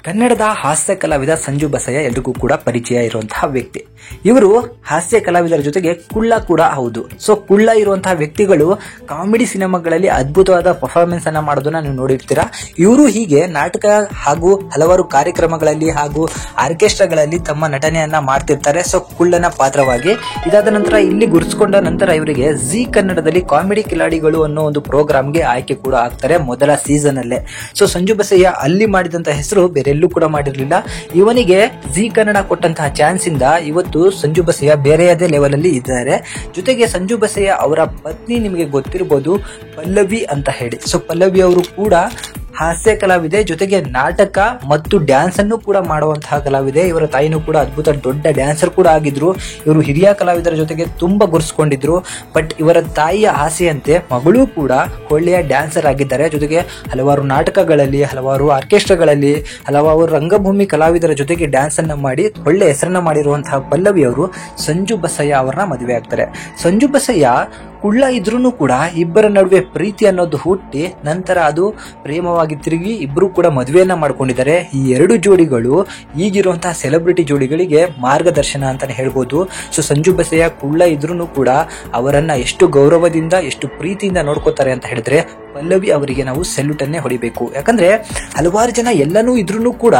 ಕನ್ನಡದ ಹಾಸ್ಯ ಕಲಾವಿದ ಸಂಜು ಬಸಯ್ಯ ಎಲ್ರಿಗೂ ಕೂಡ ಪರಿಚಯ ಇರುವಂತಹ ವ್ಯಕ್ತಿ. ಇವರು ಹಾಸ್ಯ ಕಲಾವಿದರ ಜೊತೆಗೆ ಕುಳ್ಳ ಕೂಡ ಹೌದು. ಸೊ ಕುಳ್ಳ ಇರುವಂತಹ ವ್ಯಕ್ತಿಗಳು ಕಾಮಿಡಿ ಸಿನಿಮಾಗಳಲ್ಲಿ ಅದ್ಭುತವಾದ ಪರ್ಫಾರ್ಮೆನ್ಸ್ ಅನ್ನ ಮಾಡೋದನ್ನ ನೀವು ನೋಡಿರ್ತೀರಾ. ಇವರು ಹೀಗೆ ನಾಟಕ ಹಾಗೂ ಹಲವಾರು ಕಾರ್ಯಕ್ರಮಗಳಲ್ಲಿ ಹಾಗೂ ಆರ್ಕೆಸ್ಟ್ರಾಗಳಲ್ಲಿ ತಮ್ಮ ನಟನೆಯನ್ನ ಮಾಡ್ತಿರ್ತಾರೆ. ಸೊ ಕುಳ್ಳನ ಪಾತ್ರವಾಗಿ ಇದಾದ ನಂತರ ಇಲ್ಲಿ ಗುರುತಿಸಿಕೊಂಡ ನಂತರ ಇವರಿಗೆ ಜಿ ಕನ್ನಡದಲ್ಲಿ ಕಾಮಿಡಿ ಕಿಲಾಡಿಗಳು ಅನ್ನೋ ಒಂದು ಪ್ರೋಗ್ರಾಮ್ಗೆ ಆಯ್ಕೆ ಕೂಡ ಆಗ್ತಾರೆ ಮೊದಲ ಸೀಸನ್ ಅಲ್ಲೇ. ಸೊ ಸಂಜು ಬಸಯ್ಯ ಅಲ್ಲಿ ಮಾಡಿದಂತಹ ಹೆಸರು ಬೇರೆ ಎಲ್ಲೂ ಕೂಡ ಮಾಡಿರಲಿಲ್ಲ. ಇವನಿಗೆ ಜಿ ಕನ್ನಡ ಕೊಟ್ಟಂತಹ ಚಾನ್ಸ್ ಇಂದ ಇವತ್ತು ಸಂಜು ಬಸಯ್ಯ ಬೇರೆಯದೇ ಲೆವೆಲ್ ಅಲ್ಲಿ ಇದ್ದಾರೆ. ಜೊತೆಗೆ ಸಂಜು ಬಸಯ್ಯ ಅವರ ಪತ್ನಿ ನಿಮಗೆ ಗೊತ್ತಿರಬಹುದು, ಪಲ್ಲವಿ ಅಂತ ಹೇಳಿ. ಸೊ ಪಲ್ಲವಿ ಅವರು ಕೂಡ ಹಾಸ್ಯ ಕಲಾವಿದೆ, ಜೊತೆಗೆ ನಾಟಕ ಮತ್ತು ಡ್ಯಾನ್ಸ್ ಅನ್ನು ಕೂಡ ಮಾಡುವಂತಹ ಕಲಾವಿದೆ. ಇವರ ತಾಯಿನೂ ಕೂಡ ಅದ್ಭುತ ದೊಡ್ಡ ಡ್ಯಾನ್ಸರ್ ಕೂಡ ಆಗಿದ್ರು. ಇವರು ಹಿರಿಯ ಕಲಾವಿದರ ಜೊತೆಗೆ ತುಂಬಾ ಗುರುತಿಸಿಕೊಂಡಿದ್ರು. ಬಟ್ ಇವರ ತಾಯಿಯ ಆಸೆಯಂತೆ ಮಗಳೂ ಕೂಡ ಒಳ್ಳೆಯ ಡ್ಯಾನ್ಸರ್ ಆಗಿದ್ದಾರೆ. ಜೊತೆಗೆ ಹಲವಾರು ನಾಟಕಗಳಲ್ಲಿ, ಹಲವಾರು ಆರ್ಕೆಸ್ಟ್ರಾಗಳಲ್ಲಿ, ಹಲವಾರು ರಂಗಭೂಮಿ ಕಲಾವಿದರ ಜೊತೆಗೆ ಡ್ಯಾನ್ಸ್ ಅನ್ನ ಮಾಡಿ ಒಳ್ಳೆ ಹೆಸರನ್ನ ಮಾಡಿರುವಂತಹ ಪಲ್ಲವಿ ಅವರು ಸಂಜು ಬಸಯ್ಯ ಅವರನ್ನ ಮದುವೆ ಆಗ್ತಾರೆ. ಸಂಜು ಬಸಯ್ಯ ಕುಳ್ಳ ಇದ್ರೂ ಕೂಡ ಇಬ್ಬರ ನಡುವೆ ಪ್ರೀತಿ ಅನ್ನೋದು ಹುಟ್ಟಿ ನಂತರ ಅದು ಪ್ರೇಮವಾಗಿ ತಿರುಗಿ ಇಬ್ರು ಕೂಡ ಮದುವೆಯನ್ನ ಮಾಡ್ಕೊಂಡಿದ್ದಾರೆ. ಈ ಎರಡು ಜೋಡಿಗಳು ಈಗಿರುವಂತಹ ಸೆಲೆಬ್ರಿಟಿ ಜೋಡಿಗಳಿಗೆ ಮಾರ್ಗದರ್ಶನ ಅಂತಾನೆ ಹೇಳ್ಬೋದು. ಸೊ ಸಂಜು ಬಸಯ್ಯ ಕುಳ್ಳ ಇದ್ರೂ ಕೂಡ ಅವರನ್ನ ಎಷ್ಟು ಗೌರವದಿಂದ ಎಷ್ಟು ಪ್ರೀತಿಯಿಂದ ನೋಡ್ಕೋತಾರೆ ಅಂತ ಹೇಳಿದ್ರೆ ಪಲ್ಲವಿ ಅವರಿಗೆ ನಾವು ಸೆಲ್ಯೂಟ್ ಅನ್ನೇ ಹೊಡಿಬೇಕು. ಯಾಕಂದ್ರೆ ಹಲವಾರು ಜನ ಎಲ್ಲನೂ ಇದ್ರೂ ಕೂಡ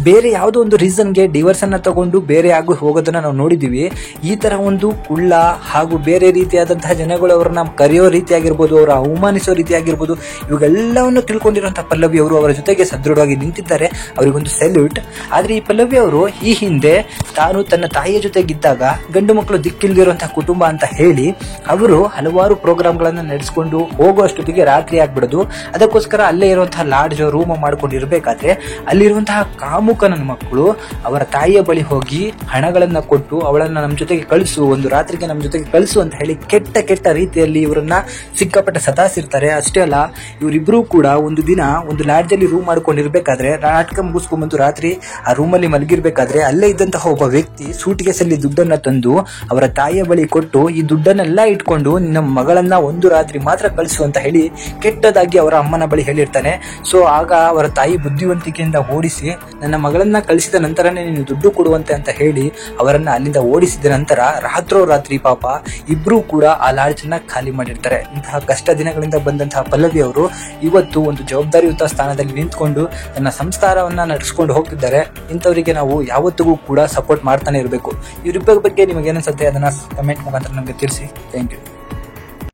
ಬೇರೆ ಯಾವುದೋ ಒಂದು ರೀಸನ್ಗೆ ಡಿವೋರ್ಸ್ ಅನ್ನ ತಗೊಂಡು ಬೇರೆ ಆಗಿ ಹೋಗೋದನ್ನ ನಾವು ನೋಡಿದೀವಿ. ಈ ತರ ಒಂದು ಕುಳ್ಳ ಹಾಗೂ ಬೇರೆ ರೀತಿಯಾದಂತಹ ಜನಗಳು ಅವರನ್ನ ಕರೆಯೋ ರೀತಿಯಾಗಿರ್ಬೋದು, ಅವರ ಅವಮಾನಿಸೋ ರೀತಿಯಾಗಿರ್ಬೋದು, ಇವೆಲ್ಲವನ್ನು ತಿಳ್ಕೊಂಡಿರುವಂತಹ ಪಲ್ಲವಿ ಅವರು ಅವರ ಜೊತೆಗೆ ಸದೃಢವಾಗಿ ನಿಂತಿದ್ದಾರೆ. ಅವರಿಗೊಂದು ಸೆಲ್ಯೂಟ್. ಆದ್ರೆ ಈ ಪಲ್ಲವಿ ಅವರು ಈ ಹಿಂದೆ ತಾನು ತನ್ನ ತಾಯಿಯ ಜೊತೆಗಿದ್ದಾಗ ಗಂಡು ಮಕ್ಕಳು ದಿಕ್ಕಿಲ್ದಿರುವಂತಹ ಕುಟುಂಬ ಅಂತ ಹೇಳಿ ಅವರು ಹಲವಾರು ಪ್ರೋಗ್ರಾಮ್ಗಳನ್ನ ನಡೆಸಿಕೊಂಡು ಹೋಗುವಷ್ಟೊತ್ತಿಗೆ ರಾತ್ರಿ ಆಗ್ಬಿಡೋದು. ಅದಕ್ಕೋಸ್ಕರ ಅಲ್ಲೇ ಇರುವಂತಹ ಲಾಡ್ಜ್ ರೂಮ್ ಮಾಡ್ಕೊಂಡಿರ್ಬೇಕಾದ್ರೆ ಅಲ್ಲಿರುವಂತಹ ಕಾಮುಕನ ಮಕ್ಕಳು ಅವರ ತಾಯಿಯ ಬಳಿ ಹೋಗಿ ಹಣಗಳನ್ನ ಕೊಟ್ಟು ಅವಳನ್ನ ನಮ್ಮ ಜೊತೆಗೆ ಕಳಿಸು, ಒಂದು ರಾತ್ರಿಗೆ ನಮ್ಮ ಜೊತೆಗೆ ಕಳಿಸು ಅಂತ ಹೇಳಿ ಕೆಟ್ಟ ಕೆಟ್ಟ ರೀತಿಯಲ್ಲಿ ಇವರನ್ನ ಸಿಕ್ಕಾಪಟ್ಟೆ ಸತಾಯಿಸಿರ್ತಾರೆ. ಅಷ್ಟೇ ಅಲ್ಲ, ಇವರಿಬ್ರು ಕೂಡ ಒಂದು ದಿನ ಒಂದು ಲಾಡ್ಜ್ ಅಲ್ಲಿ ರೂಮ್ ಮಾಡ್ಕೊಂಡಿರ್ಬೇಕಾದ್ರೆ ನಾಟಕ ಮುಗಿಸ್ಕೊಂಡ್ಬಂದು ರಾತ್ರಿ ಆ ರೂಮ್ ಅಲ್ಲಿ ಮಲಗಿರ್ಬೇಕಾದ್ರೆ ಅಲ್ಲೇ ಇದ್ದಂತಹ ಒಬ್ಬ ವ್ಯಕ್ತಿ ಸೂಟ್ಕೇಸಲ್ಲಿ ದುಡ್ಡನ್ನ ತಂದು ಅವರ ತಾಯಿಯ ಬಳಿ ಕೊಟ್ಟು ಈ ದುಡ್ಡನ್ನೆಲ್ಲ ಇಟ್ಕೊಂಡು ನಿನ್ನ ಮಗಳನ್ನ ಒಂದು ರಾತ್ರಿ ಮಾತ್ರ ಕಳಿಸು ಅಂತ ಹೇಳಿ ಕೆಟ್ಟದಾಗಿ ಅವರ ಅಮ್ಮನ ಬಳಿ ಹೇಳಿರ್ತಾನೆ. ಸೊ ಆಗ ಅವರ ತಾಯಿ ಬುದ್ಧಿವಂತಿಕೆಯಿಂದ ಓಡಿಸಿ ನನ್ನ ಮಗಳನ್ನ ಕಳಿಸಿದ ನಂತರನೇ ನೀನು ದುಡ್ಡು ಕೊಡುವಂತೆ ಅಂತ ಹೇಳಿ ಅವರನ್ನ ಅಲ್ಲಿಂದ ಓಡಿಸಿದ ನಂತರ ರಾತ್ರಿ ಪಾಪ ಇಬ್ರು ಕೂಡ ಆ ಲಾಡ್ಜ್ ಅನ್ನ ಖಾಲಿ ಮಾಡಿರ್ತಾರೆ. ಇಂತಹ ಕಷ್ಟ ದಿನಗಳಿಂದ ಬಂದಂತಹ ಪಲ್ಲವಿ ಅವರು ಇವತ್ತು ಒಂದು ಜವಾಬ್ದಾರಿಯುತ ಸ್ಥಾನದಲ್ಲಿ ನಿಂತ್ಕೊಂಡು ತನ್ನ ಸಂಸ್ಕಾರವನ್ನ ನಡೆಸ್ಕೊಂಡು ಹೋಗ್ತಿದ್ದಾರೆ. ಇಂಥವರಿಗೆ ನಾವು ಯಾವತ್ತಿಗೂ ಕೂಡ ಸಪೋರ್ಟ್ ಮಾಡ್ತಾನೆ ಇರಬೇಕು. ಇವರಿಬ್ಬರ ಬಗ್ಗೆ ನಿಮಗೆ ಏನನ್ಸುತ್ತೆ ಅದನ್ನ ಕಮೆಂಟ್ ಮುಖಾಂತರ ನಮಗೆ ತಿಳಿಸಿ. Thank you.